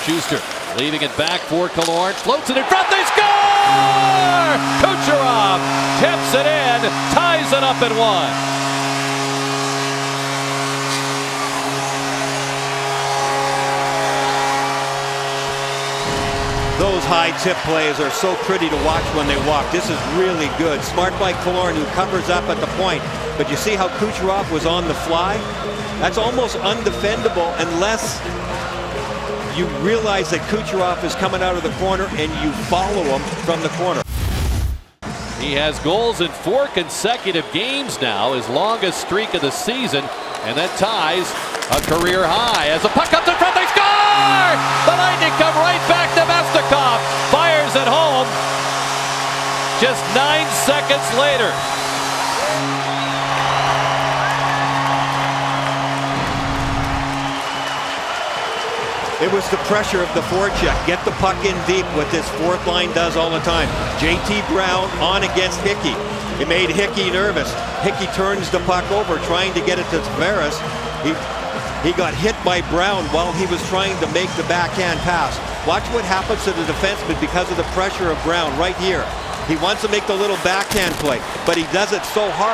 Schuster leaving it back for Killorn. Floats it in front. They score! Kucherov tips it in, ties it up at 1. Those high tip plays are so pretty to watch when they walk. This is really good. Smart by Killorn, who covers up at the point. But you see how Kucherov was on the fly? That's almost undefendable unless you realize that Kucherov is coming out of the corner and you follow him from the corner. He has goals in 4 consecutive games now, his longest streak of the season, and that ties a career high. As the puck comes in front, they score! The Lightning come right back. Namestnikov fires it home just 9 seconds later. It was the pressure of the forecheck. Get the puck in deep, what this fourth line does all the time. JT Brown on against Hickey. It made Hickey nervous. Hickey turns the puck over, trying to get it to Tavares. He got hit by Brown while he was trying to make the backhand pass. Watch what happens to the defenseman because of the pressure of Brown right here. He wants to make the little backhand play, but he does it so hard.